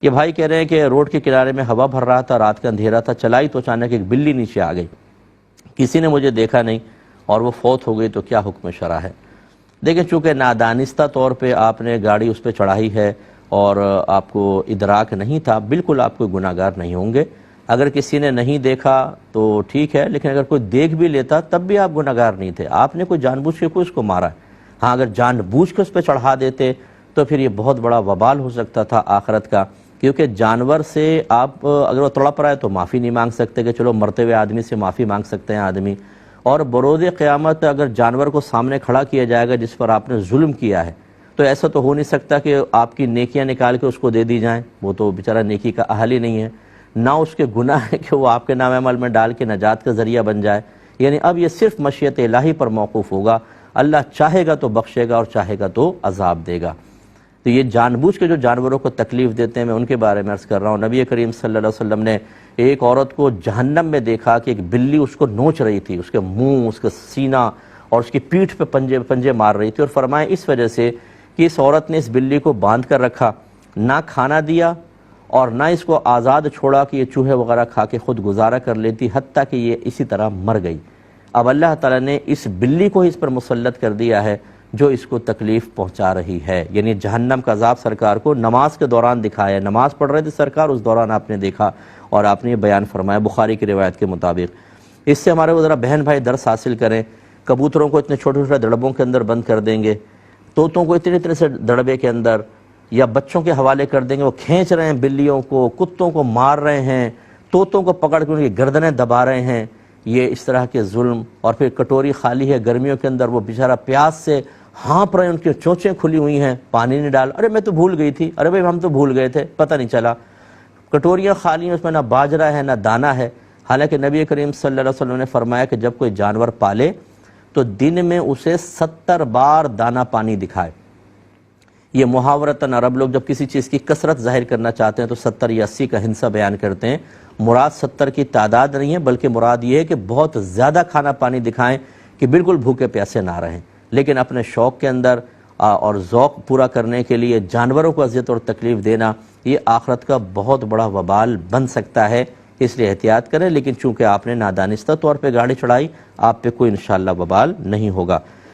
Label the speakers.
Speaker 1: یہ بھائی کہہ رہے ہیں کہ روڈ کے کنارے میں ہوا بھر رہا تھا، رات کا اندھیرا تھا، چلائی تو اچانک ایک بلی نیچے آ گئی، کسی نے مجھے دیکھا نہیں اور وہ فوت ہو گئی، تو کیا حکم شرع ہے؟ دیکھیں، چونکہ نادانستہ طور پہ آپ نے گاڑی اس پہ چڑھائی ہے اور آپ کو ادراک نہیں تھا، بالکل آپ کوئی گناہ گار نہیں ہوں گے۔ اگر کسی نے نہیں دیکھا تو ٹھیک ہے، لیکن اگر کوئی دیکھ بھی لیتا تب بھی آپ گناہ گار نہیں تھے، آپ نے کوئی جان بوجھ کے کوئی اس کو مارا ہے۔ ہاں، اگر جان بوجھ کے اس پہ چڑھا دیتے تو پھر یہ بہت بڑا وبال ہو سکتا تھا آخرت کا، کیونکہ جانور سے آپ اگر وہ تڑپ رہا ہے تو معافی نہیں مانگ سکتے کہ چلو مرتے ہوئے آدمی سے معافی مانگ سکتے ہیں آدمی، اور بروز قیامت اگر جانور کو سامنے کھڑا کیا جائے گا جس پر آپ نے ظلم کیا ہے، تو ایسا تو ہو نہیں سکتا کہ آپ کی نیکیاں نکال کے اس کو دے دی جائیں، وہ تو بیچارہ نیکی کا اہل ہی نہیں ہے، نہ اس کے گناہ ہے کہ وہ آپ کے نام عمل میں ڈال کے نجات کا ذریعہ بن جائے۔ یعنی اب یہ صرف مشیت الہی پر موقوف ہوگا، اللہ چاہے گا تو بخشے گا اور چاہے گا تو عذاب دے گا۔ تو یہ جان بوجھ کے جو جانوروں کو تکلیف دیتے ہیں، میں ان کے بارے میں عرض کر رہا ہوں۔ نبی کریم صلی اللہ علیہ وسلم نے ایک عورت کو جہنم میں دیکھا کہ ایک بلی اس کو نوچ رہی تھی، اس کے منہ، اس کا سینہ اور اس کی پیٹھ پہ پنجے مار رہی تھی، اور فرمایا اس وجہ سے کہ اس عورت نے اس بلی کو باندھ کر رکھا، نہ کھانا دیا اور نہ اس کو آزاد چھوڑا کہ یہ چوہے وغیرہ کھا کے خود گزارا کر لیتی، حتیٰ کہ یہ اسی طرح مر گئی۔ اب اللہ تعالیٰ نے اس بلی کو اس پر مسلط کر دیا ہے جو اس کو تکلیف پہنچا رہی ہے، یعنی جہنم کا عذاب سرکار کو نماز کے دوران دکھایا، نماز پڑھ رہے تھے سرکار، اس دوران آپ نے دیکھا اور آپ نے یہ بیان فرمایا بخاری کی روایت کے مطابق۔ اس سے ہمارے وہ ذرا بہن بھائی درس حاصل کریں۔ کبوتروں کو اتنے چھوٹے چھوٹے دڑبوں کے اندر بند کر دیں گے، طوطوں کو اتنے سے دڑبے کے اندر، یا بچوں کے حوالے کر دیں گے، وہ کھینچ رہے ہیں بلیوں کو، کتوں کو مار رہے ہیں، طوطوں کو پکڑ کے ان کی گردنیں دبا رہے ہیں، یہ اس طرح کے ظلم۔ اور پھر کٹوری خالی ہے گرمیوں کے اندر، وہ بیچارہ پیاس سے ہانپ رہے ہیں، ان کی چونچیں کھلی ہوئی ہیں، پانی نہیں ڈال، ارے میں تو بھول گئی تھی، ارے بھائی ہم تو بھول گئے تھے، پتہ نہیں چلا۔ کٹوریاں خالی ہیں، اس میں نہ باجرہ ہے نہ دانہ ہے، حالانکہ نبی کریم صلی اللہ علیہ وسلم نے فرمایا کہ جب کوئی جانور پالے تو دن میں اسے 70 بار دانہ پانی دکھائے۔ یہ محاورتاً عرب لوگ جب کسی چیز کی کثرت ظاہر کرنا چاہتے ہیں تو 70 یا 80 کا ہندسہ بیان کرتے ہیں، مراد 70 کی تعداد نہیں ہے، بلکہ مراد یہ ہے کہ بہت زیادہ کھانا پانی دکھائیں کہ بالکل بھوکے پیاسے نہ رہیں۔ لیکن اپنے شوق کے اندر اور ذوق پورا کرنے کے لیے جانوروں کو اذیت اور تکلیف دینا، یہ آخرت کا بہت بڑا وبال بن سکتا ہے، اس لیے احتیاط کریں۔ لیکن چونکہ آپ نے نادانستہ طور پہ گاڑی چڑھائی، آپ پہ کوئی انشاءاللہ وبال نہیں ہوگا۔